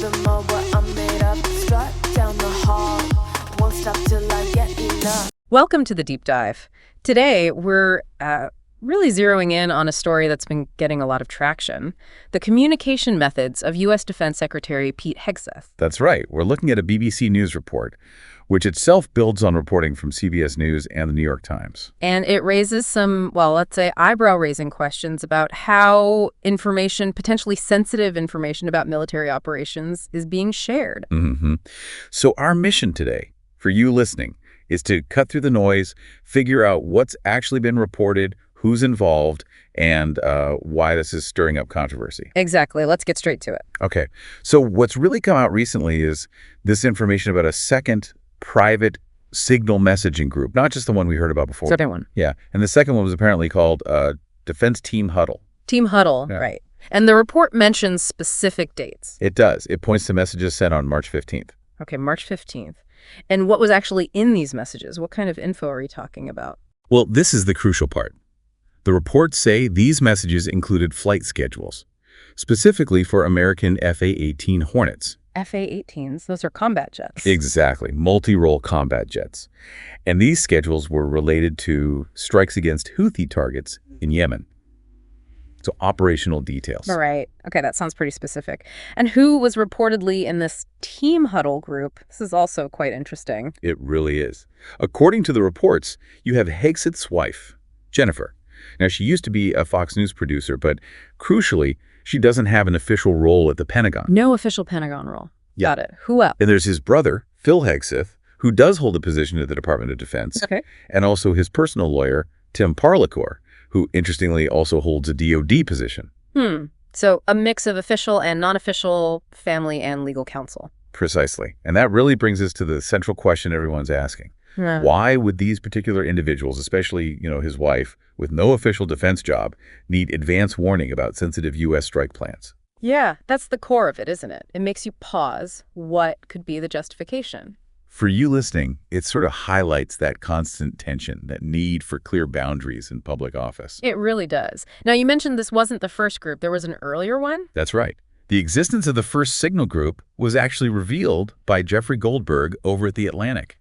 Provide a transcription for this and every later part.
them all what I'm made up. Strut down the hall, won't stop till I get enough. Welcome to the Deep Dive. Today, we're really zeroing in on a story that's been getting a lot of traction, the communication methods of U.S. Defense Secretary Pete Hegseth. That's right. We're looking at a BBC News report, which itself builds on reporting from CBS News and the New York Times. And it raises some, well, let's say eyebrow-raising questions about how information, potentially sensitive information about military operations, is being shared. So our mission today, for you listening, is to cut through the noise, figure out what's actually been reported, who's involved, and why this is stirring up controversy. Exactly. Let's get straight to it. Okay. So what's really come out recently is this information about a second private signal messaging group, not just the one we heard about before. Second one. Yeah. And the second one was apparently called Defense Team Huddle. Team Huddle, Yeah. right. And the report mentions specific dates. It does. It points to messages sent on March 15th. Okay, March 15th. And what was actually in these messages? What kind of info are we talking about? Well, this is the crucial part. The reports say these messages included flight schedules, specifically for American FA-18 Hornets. FA-18s, those are combat jets. Exactly, multi-role combat jets. And these schedules were related to strikes against Houthi targets in Yemen. So operational details. All right. Okay, that sounds pretty specific. And who was reportedly in this team huddle group? This is also quite interesting. It really is. According to the reports, you have Hegseth's wife, Jennifer. Now, she used to be a Fox News producer, but crucially, she doesn't have an official role at the Pentagon. No official Pentagon role. Yeah. Got it. Who else? And there's his brother, Phil Hegseth, who does hold a position at the Department of Defense. Okay. And also his personal lawyer, Tim Parlacour, who interestingly also holds a DOD position. So a mix of official and non-official family and legal counsel. Precisely. And that really brings us to the central question everyone's asking. Yeah. Why would these particular individuals, especially, his wife, with no official defense job, need advance warning about sensitive U.S. strike plans? Yeah, that's the core of it, isn't it? It makes you pause. What could be the justification? For you listening, it sort of highlights that constant tension, that need for clear boundaries in public office. It really does. Now, you mentioned this wasn't the first group. There was an earlier one? That's right. The existence of the first signal group was actually revealed by Jeffrey Goldberg over at The Atlantic.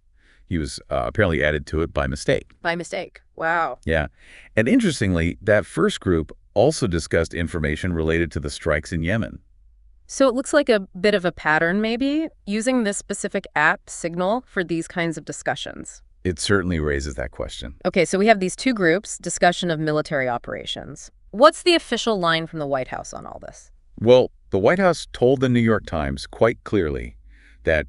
He was apparently added to it by mistake. By mistake. Wow. Yeah. And interestingly, that first group also discussed information related to the strikes in Yemen. So it looks like a bit of a pattern, maybe, using this specific app, Signal, for these kinds of discussions. It certainly raises that question. Okay, so we have these two groups, discussion of military operations. What's the official line from the White House on all this? Well, the White House told the New York Times quite clearly that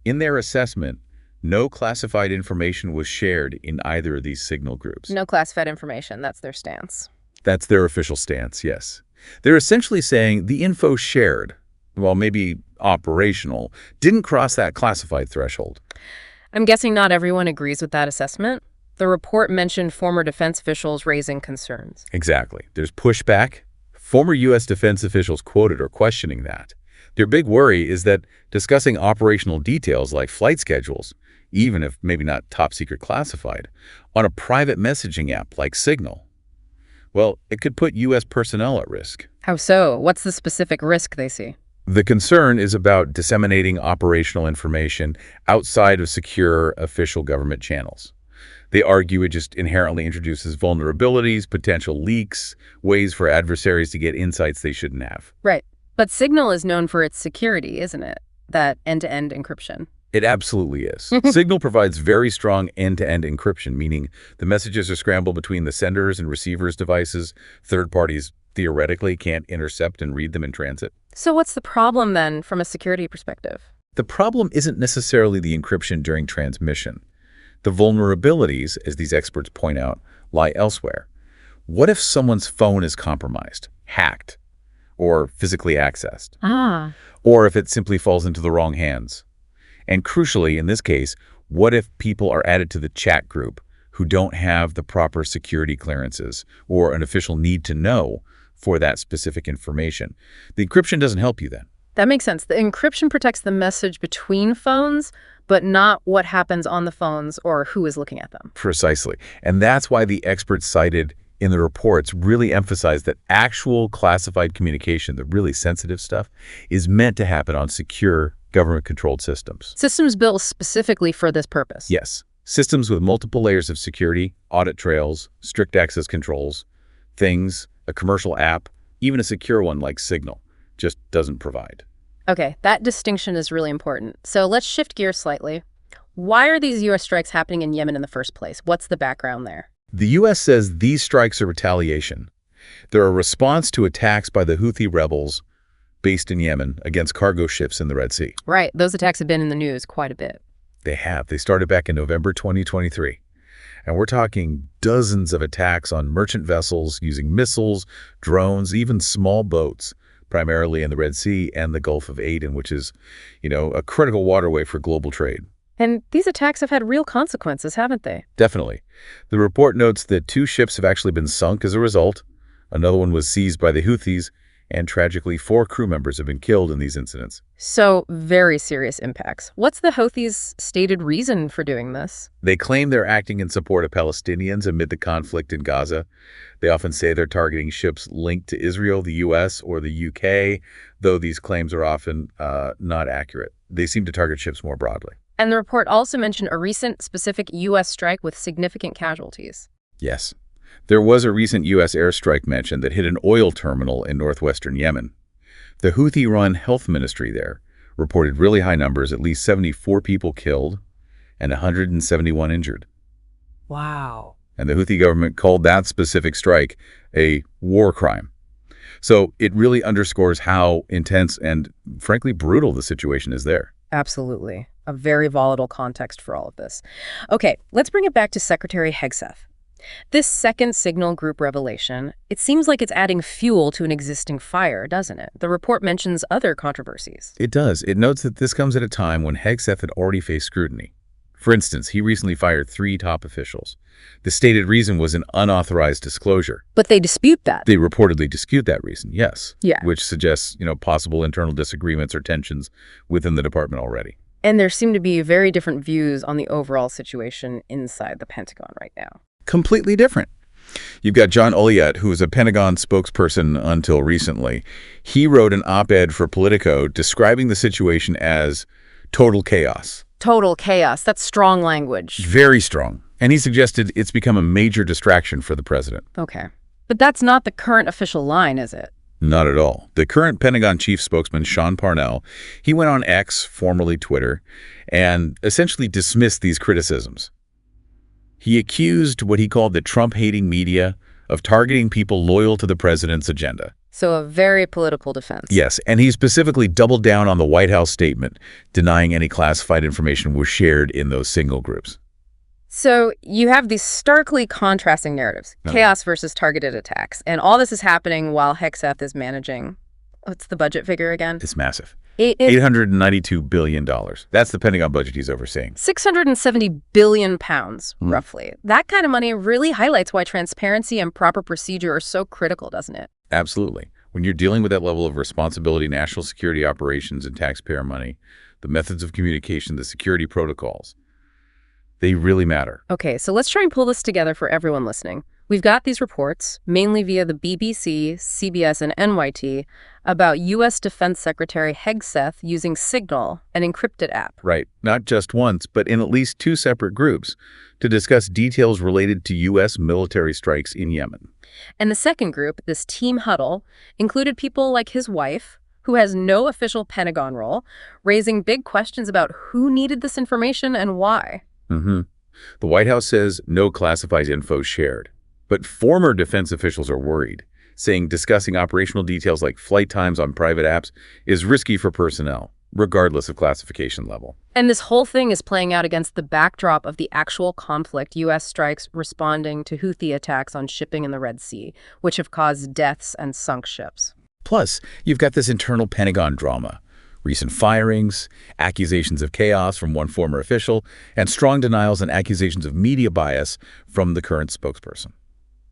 in their assessment, no classified information was shared in either of these signal groups. No classified information. That's their stance. That's their official stance, yes. They're essentially saying the info shared, well, maybe operational, didn't cross that classified threshold. I'm guessing not everyone agrees with that assessment. The report mentioned former defense officials raising concerns. Exactly. There's pushback. Former U.S. defense officials quoted are questioning that. Their big worry is that discussing operational details like flight schedules, even if maybe not top secret classified, on a private messaging app like Signal, well, it could put U.S. personnel at risk. How so? What's the specific risk they see? The concern is about disseminating operational information outside of secure official government channels. They argue it just inherently introduces vulnerabilities, potential leaks, ways for adversaries to get insights they shouldn't have. Right. But Signal is known for its security, isn't it? That end-to-end encryption. It absolutely is. Signal provides very strong end-to-end encryption, meaning the messages are scrambled between the senders and receivers' devices. Third parties theoretically can't intercept and read them in transit. So what's the problem then from a security perspective? The problem isn't necessarily the encryption during transmission. The vulnerabilities, as these experts point out, lie elsewhere. What if someone's phone is compromised, hacked, or physically accessed? Or if it simply falls into the wrong hands? And crucially, in this case, what if people are added to the chat group who don't have the proper security clearances or an official need to know for that specific information? The encryption doesn't help you then. That makes sense. The encryption protects the message between phones, but not what happens on the phones or who is looking at them. Precisely. And that's why the experts cited in the reports really emphasize that actual classified communication, the really sensitive stuff, is meant to happen on secure government-controlled systems. Systems built specifically for this purpose. Yes. Systems with multiple layers of security, audit trails, strict access controls, things, a commercial app, even a secure one like Signal, just doesn't provide. Okay, that distinction is really important. So let's shift gears slightly. Why are these U.S. strikes happening in Yemen in the first place? What's the background there? The U.S. says these strikes are retaliation. They're a response to attacks by the Houthi rebels based in Yemen against cargo ships in the Red Sea. Right, those attacks have been in the news quite a bit. They have. They started back in November 2023. And we're talking dozens of attacks on merchant vessels using missiles, drones, even small boats, primarily in the Red Sea and the Gulf of Aden, which is, a critical waterway for global trade. And these attacks have had real consequences, haven't they? Definitely. The report notes that 2 ships have actually been sunk as a result. Another one was seized by the Houthis, and tragically 4 crew members have been killed in these incidents. So, very serious impacts. What's the Houthis' stated reason for doing this? They claim they're acting in support of Palestinians amid the conflict in Gaza. They often say they're targeting ships linked to Israel, the U.S., or the U.K., though these claims are often not accurate. They seem to target ships more broadly. And the report also mentioned a recent specific U.S. strike with significant casualties. Yes. There was a recent U.S. airstrike mentioned that hit an oil terminal in northwestern Yemen. The Houthi-run health ministry there reported really high numbers, at least 74 people killed and 171 injured. Wow. And the Houthi government called that specific strike a war crime. So it really underscores how intense and, frankly, brutal the situation is there. Absolutely. A very volatile context for all of this. Okay, let's bring it back to Secretary Hegseth. This second signal group revelation, it seems like it's adding fuel to an existing fire, doesn't it? The report mentions other controversies. It does. It notes that this comes at a time when Hegseth had already faced scrutiny. For instance, he recently fired 3 top officials. The stated reason was an unauthorized disclosure. But they dispute that. They reportedly dispute that reason, yes. Yeah. Which suggests, possible internal disagreements or tensions within the department already. And there seem to be very different views on the overall situation inside the Pentagon right now. Completely different. You've got John Olliott, who was a Pentagon spokesperson until recently. He wrote an op-ed for Politico describing the situation as total chaos. Total chaos. That's strong language. Very strong. And he suggested it's become a major distraction for the president. Okay. But that's not the current official line, is it? Not at all. The current Pentagon chief spokesman, Sean Parnell, he went on X, formerly Twitter, and essentially dismissed these criticisms. He accused what he called the Trump-hating media of targeting people loyal to the president's agenda. So a very political defense. Yes, and he specifically doubled down on the White House statement, denying any classified information was shared in those signal groups. So you have these starkly contrasting narratives, chaos versus targeted attacks. And all this is happening while Hegseth is managing, what's the budget figure again? It's massive. $892 billion. That's the Pentagon budget he's overseeing. 670 billion pounds, roughly. That kind of money really highlights why transparency and proper procedure are so critical, doesn't it? Absolutely. When you're dealing with that level of responsibility, national security operations and taxpayer money, the methods of communication, the security protocols, they really matter. Okay, so let's try and pull this together for everyone listening. We've got these reports, mainly via the BBC, CBS, and NYT, about U.S. Defense Secretary Hegseth using Signal, an encrypted app. Right. Not just once, but in at least 2 separate groups to discuss details related to U.S. military strikes in Yemen. And the second group, this team huddle, included people like his wife, who has no official Pentagon role, raising big questions about who needed this information and why. The White House says no classified info shared. But former defense officials are worried, saying discussing operational details like flight times on private apps is risky for personnel, regardless of classification level. And this whole thing is playing out against the backdrop of the actual conflict, U.S. strikes responding to Houthi attacks on shipping in the Red Sea, which have caused deaths and sunk ships. Plus, you've got this internal Pentagon drama. Recent firings, accusations of chaos from one former official, and strong denials and accusations of media bias from the current spokesperson.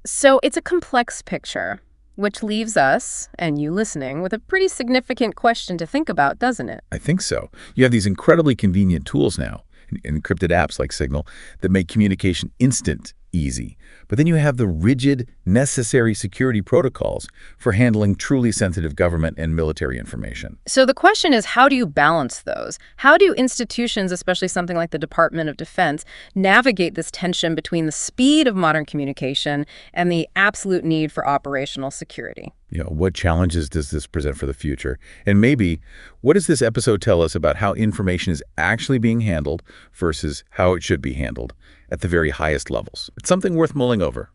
So it's a complex picture, which leaves us, and you listening, with a pretty significant question to think about, doesn't it? I think so. You have these incredibly convenient tools now, encrypted apps like Signal, that make communication instant, easy. But then you have the rigid, necessary security protocols for handling truly sensitive government and military information. So the question is, how do you balance those? How do institutions, especially something like the Department of Defense, navigate this tension between the speed of modern communication and the absolute need for operational security? What challenges does this present for the future? And maybe, what does this episode tell us about how information is actually being handled versus how it should be handled at the very highest levels? It's something worth mulling over.